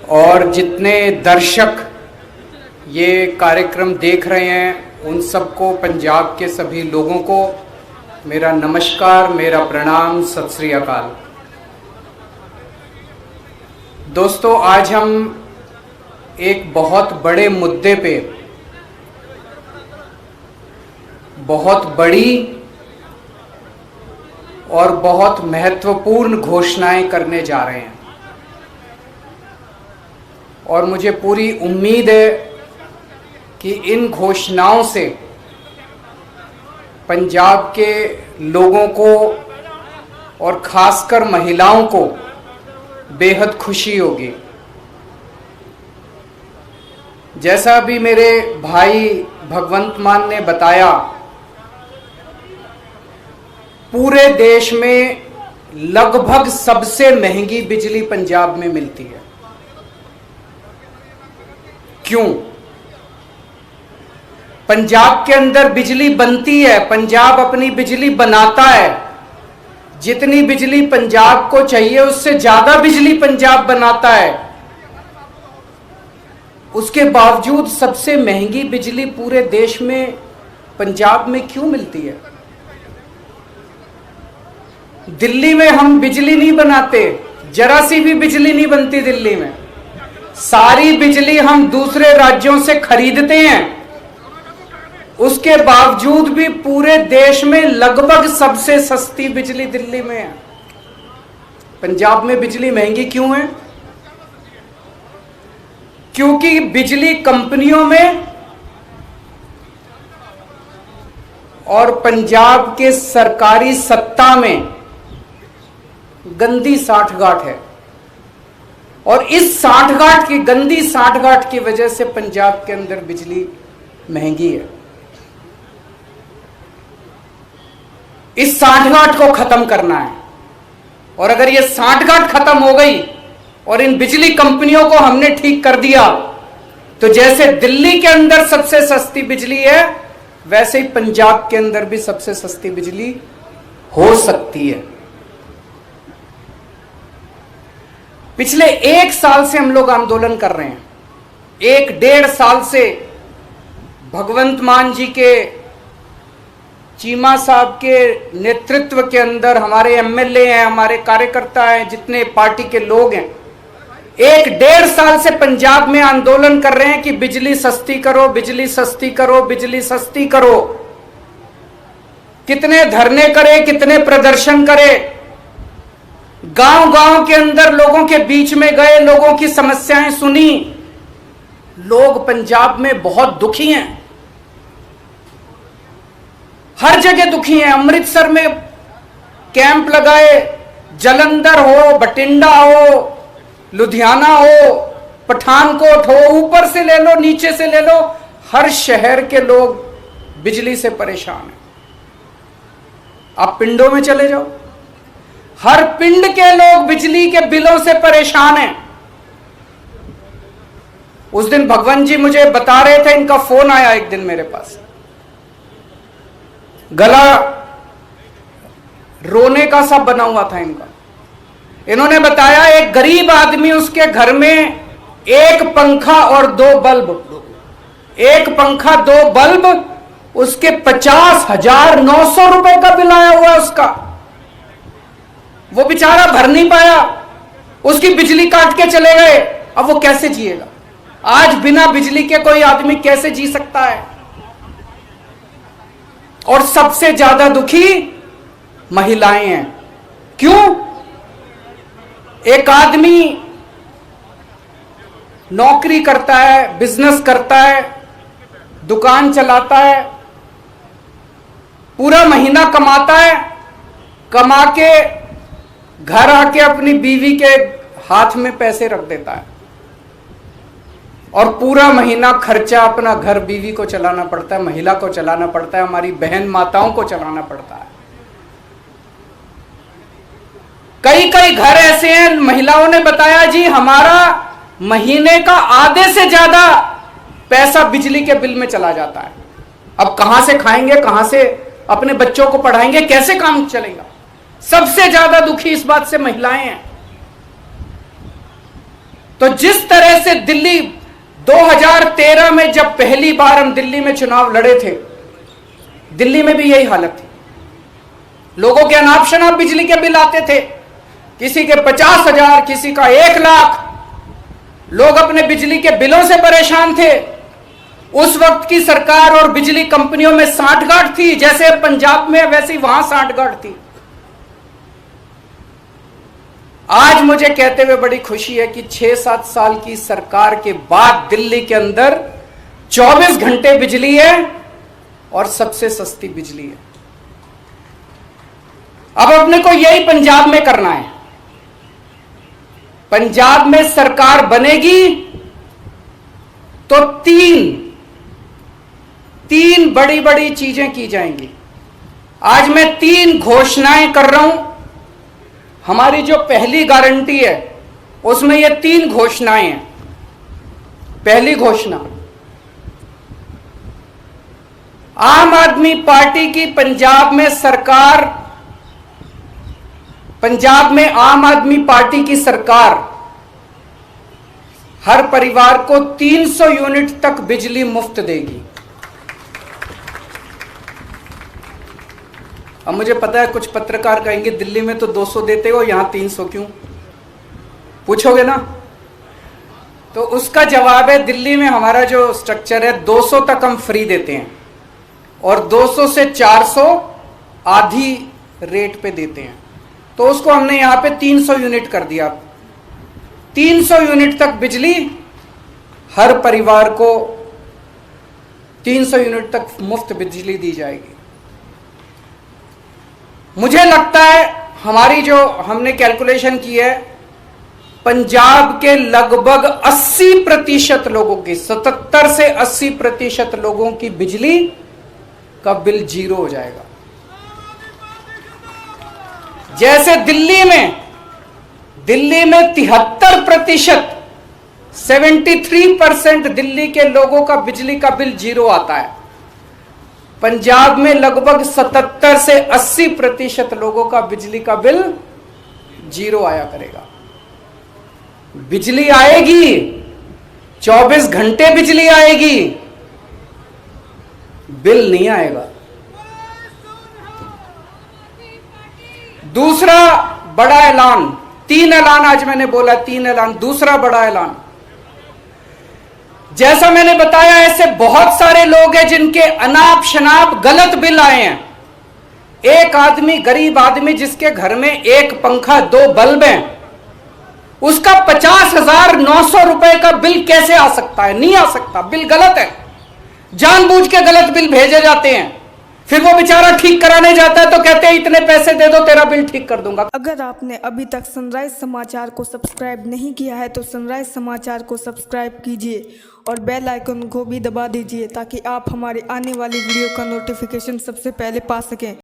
और जितने दर्शक ये कार्यक्रम देख रहे हैं उन सबको, पंजाब के सभी लोगों को मेरा नमस्कार, मेरा प्रणाम, सत श्री अकाल। दोस्तों, आज हम एक बहुत बड़े मुद्दे पे बहुत बड़ी और बहुत महत्वपूर्ण घोषणाएं करने जा रहे हैं और मुझे पूरी उम्मीद है कि इन घोषणाओं से पंजाब के लोगों को और खासकर महिलाओं को बेहद खुशी होगी। जैसा भी मेरे भाई भगवंत मान ने बताया, पूरे देश में लगभग सबसे महंगी बिजली पंजाब में मिलती है। क्यों? पंजाब के अंदर बिजली बनती है, पंजाब अपनी बिजली बनाता है। जितनी बिजली पंजाब को चाहिए उससे ज्यादा बिजली पंजाब बनाता है। उसके बावजूद सबसे महंगी बिजली पूरे देश में पंजाब में क्यों मिलती है? दिल्ली में हम बिजली नहीं बनाते, जरा सी भी बिजली नहीं बनती दिल्ली में। सारी बिजली हम दूसरे राज्यों से खरीदते हैं। उसके बावजूद भी पूरे देश में लगभग सबसे सस्ती बिजली दिल्ली में है। पंजाब में बिजली महंगी क्यों है? क्योंकि बिजली कंपनियों में और पंजाब के सरकारी सत्ता में गंदी साठगांठ है और इस साठगांठ की, गंदी साठगांठ की वजह से पंजाब के अंदर बिजली महंगी है। इस साठगांठ को खत्म करना है और अगर ये साठगांठ खत्म हो गई और इन बिजली कंपनियों को हमने ठीक कर दिया तो जैसे दिल्ली के अंदर सबसे सस्ती बिजली है वैसे ही पंजाब के अंदर भी सबसे सस्ती बिजली हो सकती है। पिछले 1 साल से हम लोग आंदोलन कर रहे हैं। 1-1.5 साल से भगवंत मान जी के, चीमा साहब के नेतृत्व के अंदर हमारे एमएलए हैं, हमारे कार्यकर्ता हैं, जितने पार्टी के लोग हैं, 1-1.5 साल से पंजाब में आंदोलन कर रहे हैं कि बिजली सस्ती करो, बिजली सस्ती करो, बिजली सस्ती करो। कितने धरने करे, कितने प्रदर्शन करे, गांव-गांव के अंदर लोगों के बीच में गए, लोगों की समस्याएं सुनी। लोग पंजाब में बहुत दुखी हैं, हर जगह दुखी हैं। अमृतसर में कैंप लगाए, जलंधर हो, बठिंडा हो, लुधियाना हो, पठानकोट हो, ऊपर से ले लो, नीचे से ले लो, हर शहर के लोग बिजली से परेशान हैं। आप पिंडों में चले जाओ, हर पिंड के लोग बिजली के बिलों से परेशान हैं। उस दिन भगवंत जी मुझे बता रहे थे, इनका फोन आया एक दिन मेरे पास, गला रोने का सा बना हुआ था इनका। इन्होंने बताया एक गरीब आदमी, उसके घर में 1 पंखा और 2 बल्ब, 1 पंखा 2 बल्ब, उसके 50,900 रुपए का बिल आया हुआ उसका। वो बेचारा भर नहीं पाया, उसकी बिजली काट के चले गए। अब वो कैसे जिएगा? आज बिना बिजली के कोई आदमी कैसे जी सकता है? और सबसे ज्यादा दुखी महिलाएं हैं। क्यों? एक आदमी नौकरी करता है, बिजनेस करता है, दुकान चलाता है, पूरा महीना कमाता है, कमा के घर आके अपनी बीवी के हाथ में पैसे रख देता है और पूरा महीना खर्चा अपना घर, बीवी को चलाना पड़ता है, महिला को चलाना पड़ता है, हमारी बहन माताओं को चलाना पड़ता है। कई कई घर ऐसे हैं, महिलाओं ने बताया जी हमारा महीने का आधे से ज्यादा पैसा बिजली के बिल में चला जाता है। अब कहां से खाएंगे, कहां से अपने बच्चों को पढ़ाएंगे, कैसे काम चलेगा? सबसे ज्यादा दुखी इस बात से महिलाएं हैं। तो जिस तरह से दिल्ली 2013 में जब पहली बार हम दिल्ली में चुनाव लड़े थे, दिल्ली में भी यही हालत थी। लोगों के अनाप शनाप बिजली के बिल आते थे, किसी के 50,000, किसी का 1 लाख। लोग अपने बिजली के बिलों से परेशान थे। उस वक्त की सरकार और बिजली कंपनियों में सांठगांठ थी, जैसे पंजाब में वैसी वहां सांठगांठ थी। आज मुझे कहते हुए बड़ी खुशी है कि 6-7 साल की सरकार के बाद दिल्ली के अंदर 24 घंटे बिजली है और सबसे सस्ती बिजली है। अब अपने को यही पंजाब में करना है। पंजाब में सरकार बनेगी तो तीन बड़ी बड़ी चीजें की जाएंगी। आज मैं 3 घोषणाएं कर रहा हूं। हमारी जो पहली गारंटी है उसमें ये 3 घोषणाएं हैं। पहली घोषणा, आम आदमी पार्टी की पंजाब में सरकार, पंजाब में आम आदमी पार्टी की सरकार हर परिवार को 300 यूनिट तक बिजली मुफ्त देगी। अब मुझे पता है कुछ पत्रकार कहेंगे दिल्ली में तो 200 देते हो, यहां 300 क्यों, पूछोगे ना? तो उसका जवाब है, दिल्ली में हमारा जो स्ट्रक्चर है 200 तक हम फ्री देते हैं और 200 से 400 आधी रेट पे देते हैं। तो उसको हमने यहां पे 300 यूनिट कर दिया। 300 यूनिट तक बिजली हर परिवार को 300 यूनिट तक मुफ्त बिजली दी जाएगी। मुझे लगता है हमारी जो हमने कैलकुलेशन की है, पंजाब के लगभग 80% लोगों की, 77 से 80% लोगों की बिजली का बिल 0 हो जाएगा। जैसे दिल्ली में 73%, 73% दिल्ली के लोगों का बिजली का बिल 0 आता है, पंजाब में लगभग 77 से 80% लोगों का बिजली का बिल 0 आया करेगा। बिजली आएगी, 24 घंटे बिजली आएगी, बिल नहीं आएगा। दूसरा बड़ा ऐलान, 3 ऐलान आज मैंने बोला, 3 ऐलान। दूसरा बड़ा ऐलान, जैसा मैंने बताया ऐसे बहुत सारे लोग हैं जिनके अनाप शनाप गलत बिल आए हैं। एक आदमी, गरीब आदमी जिसके घर में 1 पंखा 2 बल्ब हैं, उसका 50,900 रुपए का बिल कैसे आ सकता है? नहीं आ सकता, बिल गलत है। जानबूझ के गलत बिल भेजे जाते हैं, फिर वो बेचारा ठीक कराने जाता है तो कहते हैं इतने पैसे दे दो तेरा बिल ठीक कर दूंगा। अगर आपने अभी तक सनराइज समाचार को सब्सक्राइब नहीं किया है तो सनराइज समाचार को सब्सक्राइब कीजिए और बेल आइकन को भी दबा दीजिए ताकि आप हमारे आने वाली वीडियो का नोटिफिकेशन सबसे पहले पा सकें।